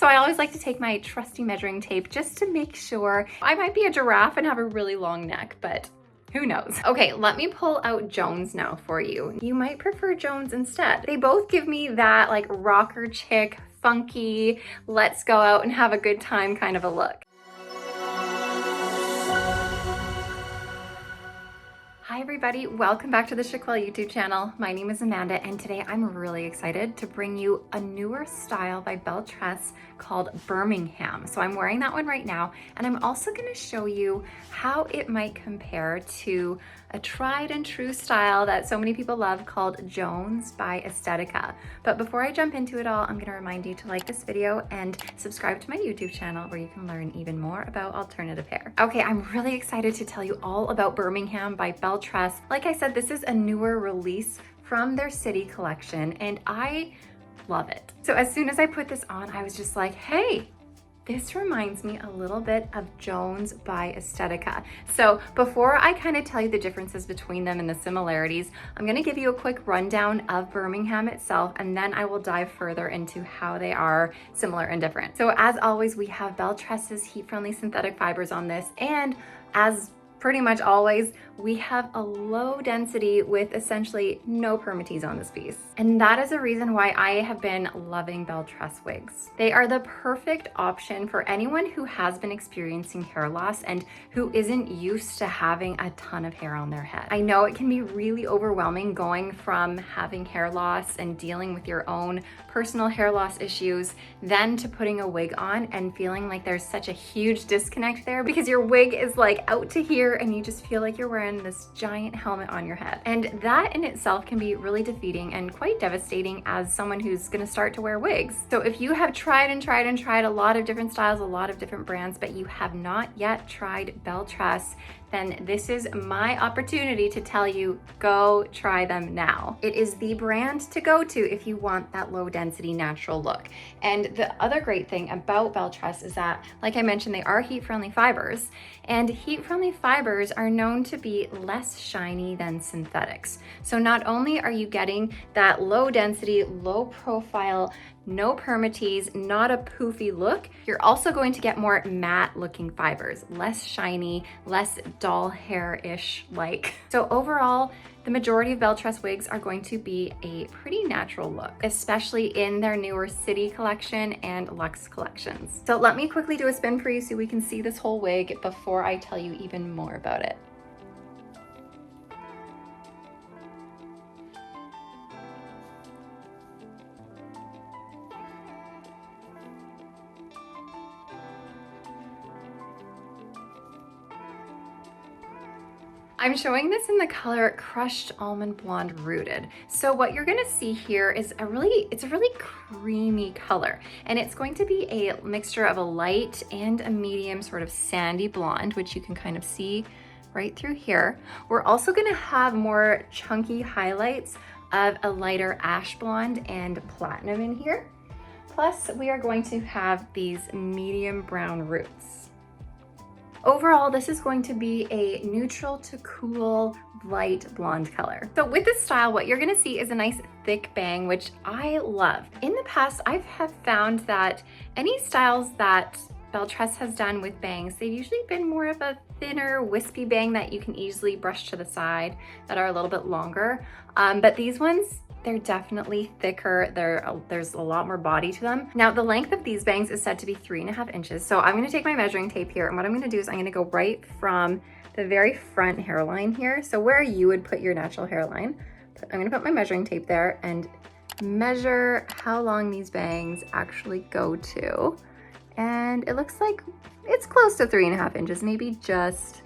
I always like to take my trusty measuring tape just to make sure. I might be a giraffe and have a really long neck, but who knows? Okay, let me pull out Jones now for you. You might prefer Jones instead. They both give me that like rocker chick, funky, let's go out and have a good time kind of a look. Hi everybody, welcome back to the Chiquel YouTube channel. My name is Amanda and today I'm really excited to bring you a newer style by Belle Tress called Birmingham. So I'm wearing that one right now, and I'm also gonna show you how it might compare to a tried and true style that so many people love called Jones by Estetica. But before I jump into it all, I'm gonna remind you to like this video and subscribe to my YouTube channel where you can learn even more about alternative hair. Okay, I'm really excited to tell you all about Birmingham by Belle Tress. Like I said, this is a newer release from their City collection and I love it. So as soon as I put this on, I was just like, hey, this reminds me a little bit of Jones by Estetica. So before I kind of tell you the differences between them and the similarities, I'm gonna give you a quick rundown of Birmingham itself, and then I will dive further into how they are similar and different. So as always, we have Belle Tress's heat-friendly synthetic fibers on this, and as pretty much always, we have a low density with essentially no permatease on this piece. And that is a reason why I have been loving Belle Tress wigs. They are the perfect option for anyone who has been experiencing hair loss and who isn't used to having a ton of hair on their head. I know it can be really overwhelming going from having hair loss and dealing with your own personal hair loss issues, then to putting a wig on and feeling like there's such a huge disconnect there because your wig is like out to here and you just feel like you're wearing this giant helmet on your head. And that in itself can be really defeating and quite devastating as someone who's gonna start to wear wigs. So if you have tried a lot of different styles, a lot of different brands, but you have not yet tried Belle Tress, then this is my opportunity to tell you, go try them now. It is the brand to go to if you want that low density natural look. And the other great thing about Belle Tress is that, like I mentioned, they are heat-friendly fibers, and heat-friendly fibers are known to be less shiny than synthetics. So not only are you getting that low density, low profile, no permatease, not a poofy look, you're also going to get more matte looking fibers, less shiny, less doll hair-ish like. So overall, the majority of Belle Tress wigs are going to be a pretty natural look, especially in their newer City collection and Luxe collections. So let me quickly do a spin for you so we can see this whole wig before I tell you even more about it. I'm showing this in the color Crushed Almond Blonde Rooted. So what you're gonna see here is it's a really creamy color, and it's going to be a mixture of a light and a medium sort of sandy blonde, which you can kind of see right through here. We're also gonna have more chunky highlights of a lighter ash blonde and platinum in here. Plus, we are going to have these medium brown roots. Overall, this is going to be a neutral to cool, light blonde color. So with this style, what you're gonna see is a nice thick bang, which I love. In the past, I have found that any styles that Belle Tress has done with bangs, they've usually been more of a thinner, wispy bang that you can easily brush to the side, that are a little bit longer. But these ones, they're definitely thicker. There's a lot more body to them. Now, the length of these bangs is said to be 3.5 inches. So I'm gonna take my measuring tape here, and what I'm gonna do is I'm gonna go right from the very front hairline here. So where you would put your natural hairline, I'm gonna put my measuring tape there and measure how long these bangs actually go to. And it looks like it's close to 3.5 inches, maybe just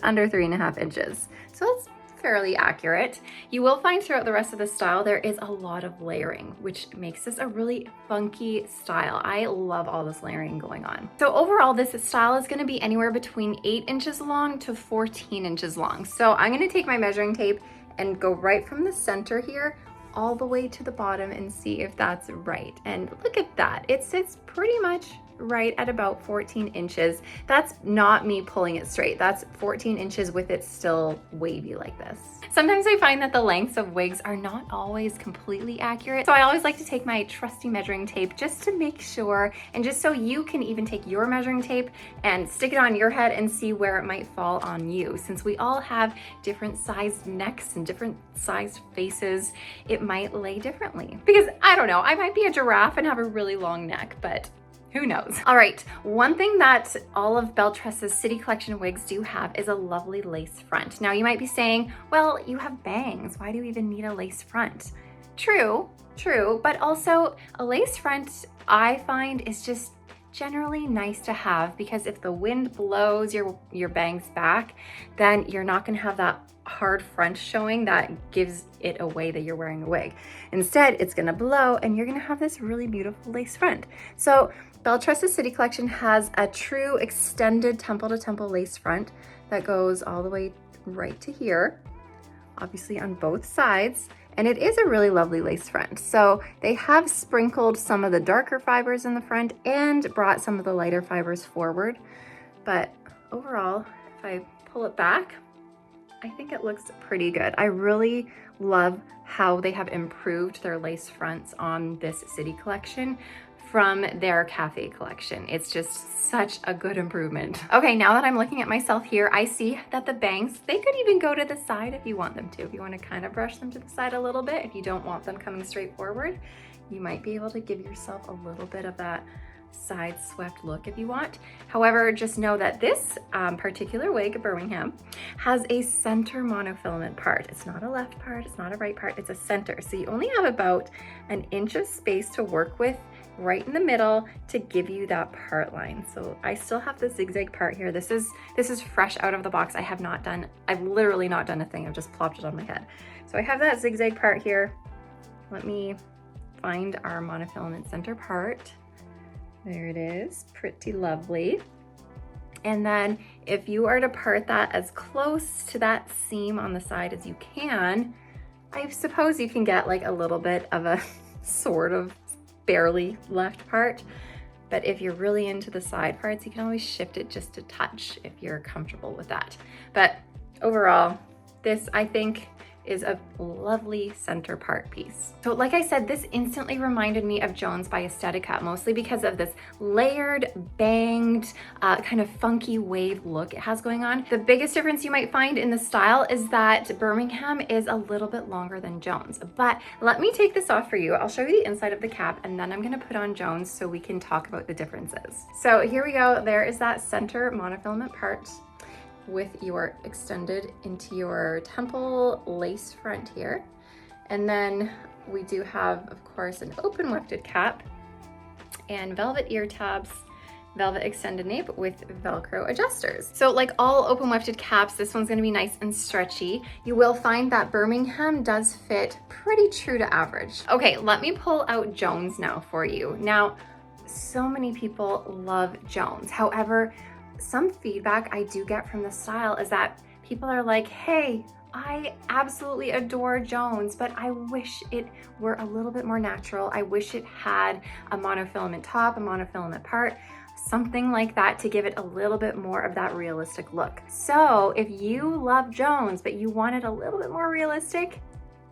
under 3.5 inches. So that's fairly accurate. You will find throughout the rest of the style there is a lot of layering, which makes this a really funky style. I love all this layering going on. So overall, this style is going to be anywhere between 8 inches long to 14 inches long. So I'm going to take my measuring tape and go right from the center here all the way to the bottom and see if that's right. And look at that. It sits pretty much right at about 14 inches. That's not me pulling it straight. That's 14 inches with it still wavy like this. Sometimes I find that the lengths of wigs are not always completely accurate. So I always like to take my trusty measuring tape just to make sure, and just so you can even take your measuring tape and stick it on your head and see where it might fall on you. Since we all have different sized necks and different sized faces, it might lay differently. Because I don't know, I might be a giraffe and have a really long neck, but who knows? All right, one thing that all of Belle Tress's City Collection wigs do have is a lovely lace front. Now you might be saying, well, you have bangs. Why do you even need a lace front? True, but also a lace front I find is just generally nice to have, because if the wind blows your bangs back, then you're not gonna have that hard front showing that gives it away that you're wearing a wig. Instead, it's gonna blow and you're gonna have this really beautiful lace front. So Belle Tress's City Collection has a true extended temple to temple lace front that goes all the way right to here, obviously on both sides. And it is a really lovely lace front. So they have sprinkled some of the darker fibers in the front and brought some of the lighter fibers forward. But overall, if I pull it back, I think it looks pretty good. I really love how they have improved their lace fronts on this City Collection from their cafe collection. It's just such a good improvement. Okay, now that I'm looking at myself here, I see that the bangs, they could even go to the side if you want them to. If you want to kind of brush them to the side a little bit, if you don't want them coming straight forward, you might be able to give yourself a little bit of that side swept look if you want. However, just know that this particular wig, Birmingham, has a center monofilament part. It's not a left part, it's not a right part, it's a center. So you only have about an inch of space to work with right in the middle to give you that part line. So I still have the zigzag part here. This is fresh out of the box. I've literally not done a thing. I've just plopped it on my head. So I have that zigzag part here. Let me find our monofilament center part. There it is, pretty lovely. And then if you are to part that as close to that seam on the side as you can, I suppose you can get like a little bit of a sort of barely left part. But if you're really into the side parts, you can always shift it just a touch if you're comfortable with that. But overall, this I think is a lovely center part piece. So like I said, this instantly reminded me of Jones by Estetica, mostly because of this layered, banged, kind of funky wave look it has going on. The biggest difference you might find in the style is that Birmingham is a little bit longer than Jones. But let me take this off for you. I'll show you the inside of the cap and then I'm gonna put on Jones so we can talk about the differences. So here we go. There is that center monofilament part with your extended into your temple lace front here. And then we do have, of course, an open wefted cap and velvet ear tabs, velvet extended nape with Velcro adjusters. So like all open wefted caps, this one's gonna be nice and stretchy. You will find that Birmingham does fit pretty true to average. Okay, let me pull out Jones now for you. Now, so many people love Jones. However, some feedback I do get from the style is that people are like, hey, I absolutely adore Jones, but I wish it were a little bit more natural. I wish it had a monofilament top, a monofilament part, something like that to give it a little bit more of that realistic look. So if you love Jones, but you want it a little bit more realistic,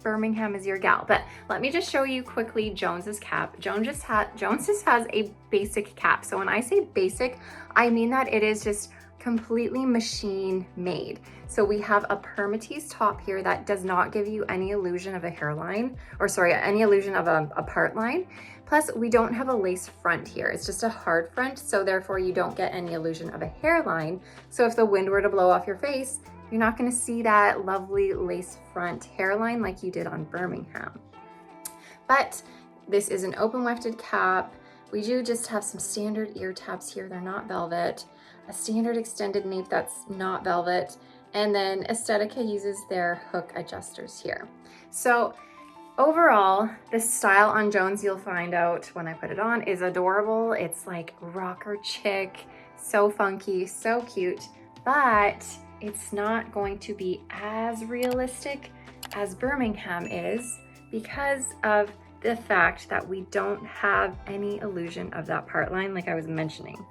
Birmingham is your gal. But let me just show you quickly Jones's cap. Jones just has a basic cap. So when I say basic, I mean that it is just completely machine made. So we have a permatease top here that does not give you any illusion of a hairline, or sorry, any illusion of a part line. Plus we don't have a lace front here. It's just a hard front. So therefore you don't get any illusion of a hairline. So if the wind were to blow off your face, you're not gonna see that lovely lace front hairline like you did on Birmingham. But this is an open wefted cap. We do just have some standard ear tabs here. They're not velvet. A standard extended nape that's not velvet. And then Estetica uses their hook adjusters here. So overall, this style on Jones, you'll find out when I put it on, is adorable. It's like rocker chick, so funky, so cute, but it's not going to be as realistic as Birmingham is because of the fact that we don't have any illusion of that part line like I was mentioning.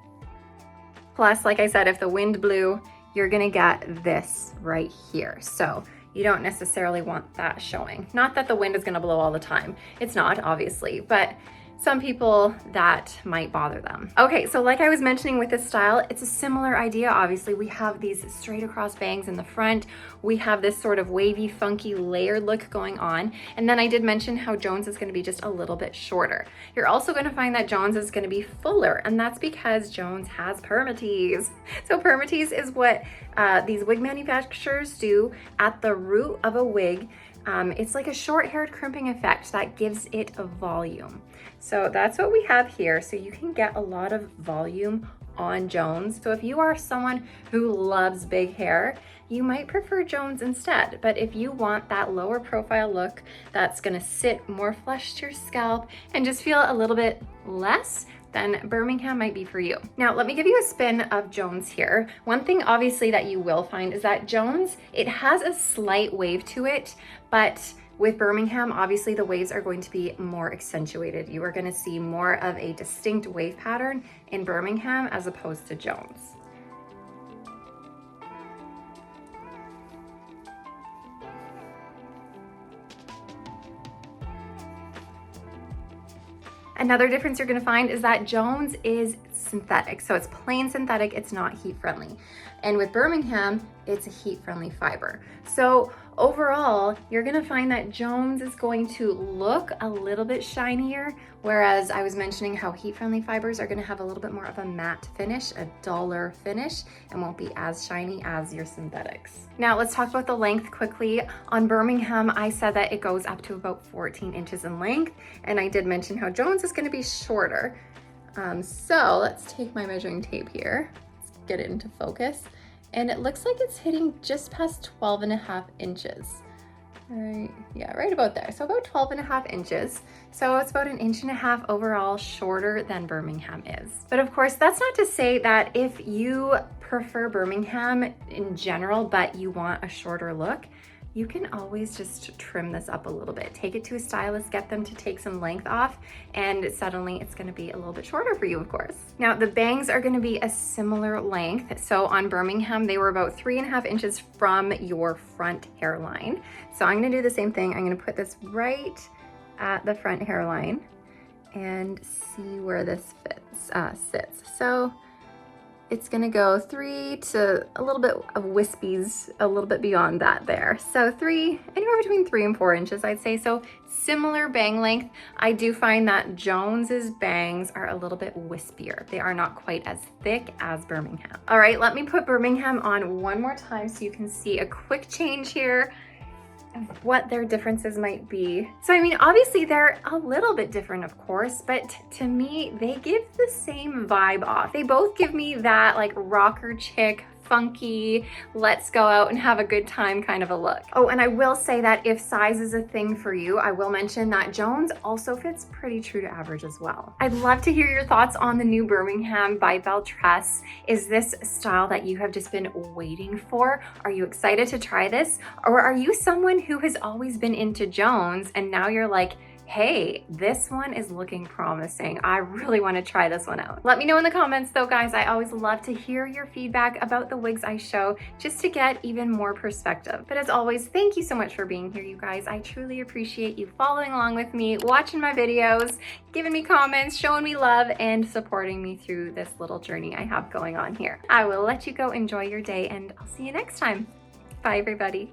Plus, like I said, if the wind blew, you're gonna get this right here. So you don't necessarily want that showing. Not that the wind is gonna blow all the time. It's not, obviously, but some people that might bother them. Okay, so like I was mentioning with this style, it's a similar idea. Obviously, we have these straight across bangs in the front. We have this sort of wavy, funky layered look going on. And then I did mention how Jones is gonna be just a little bit shorter. You're also gonna find that Jones is gonna be fuller, and that's because Jones has permatease. So permatease is what these wig manufacturers do at the root of a wig. It's like a short-haired crimping effect that gives it a volume. So that's what we have here. So you can get a lot of volume on Jones. So if you are someone who loves big hair, you might prefer Jones instead. But if you want that lower profile look that's gonna sit more flush to your scalp and just feel a little bit less, then Birmingham might be for you. Now, let me give you a spin of Jones here. One thing obviously that you will find is that Jones, it has a slight wave to it, but with Birmingham, obviously the waves are going to be more accentuated. You are gonna see more of a distinct wave pattern in Birmingham as opposed to Jones. Another difference you're gonna find is that Jones is synthetic. So it's plain synthetic, it's not heat friendly. And with Birmingham, it's a heat friendly fiber. So overall, you're gonna find that Jones is going to look a little bit shinier, whereas I was mentioning how heat friendly fibers are gonna have a little bit more of a matte finish, a duller finish, and won't be as shiny as your synthetics. Now let's talk about the length quickly. On Birmingham, I said that it goes up to about 14 inches in length, and I did mention how Jones is gonna be shorter. So let's take my measuring tape here, let's get it into focus. And it looks like it's hitting just past 12.5 inches. Right, yeah, right about there. So about 12.5 inches. So it's about 1.5 inches overall shorter than Birmingham is. But of course, that's not to say that if you prefer Birmingham in general, but you want a shorter look, you can always just trim this up a little bit. Take it to a stylist, get them to take some length off, and suddenly it's gonna be a little bit shorter for you, of course. Now, the bangs are gonna be a similar length. So on Birmingham, they were about 3.5 inches from your front hairline. So I'm gonna do the same thing. I'm gonna put this right at the front hairline and see where this sits. So it's gonna go 3 to a little bit of wispies, a little bit beyond that there. So anywhere between 3 and 4 inches, I'd say. So similar bang length. I do find that Jones's bangs are a little bit wispier. They are not quite as thick as Birmingham. All right, let me put Birmingham on one more time so you can see a quick change here of what their differences might be. So I mean, obviously they're a little bit different, of course, but to me, they give the same vibe off. They both give me that like rocker chick, funky, let's go out and have a good time kind of a look. Oh, and I will say that if size is a thing for you, I will mention that Jones also fits pretty true to average as well. I'd love to hear your thoughts on the new Birmingham by Belle Tress. Is this a style that you have just been waiting for? Are you excited to try this? Or are you someone who has always been into Jones and now you're like, hey, this one is looking promising. I really want to try this one out. Let me know in the comments though, guys. I always love to hear your feedback about the wigs I show just to get even more perspective. But as always, thank you so much for being here, you guys. I truly appreciate you following along with me, watching my videos, giving me comments, showing me love, and supporting me through this little journey I have going on here. I will let you go enjoy your day, and I'll see you next time. Bye, everybody.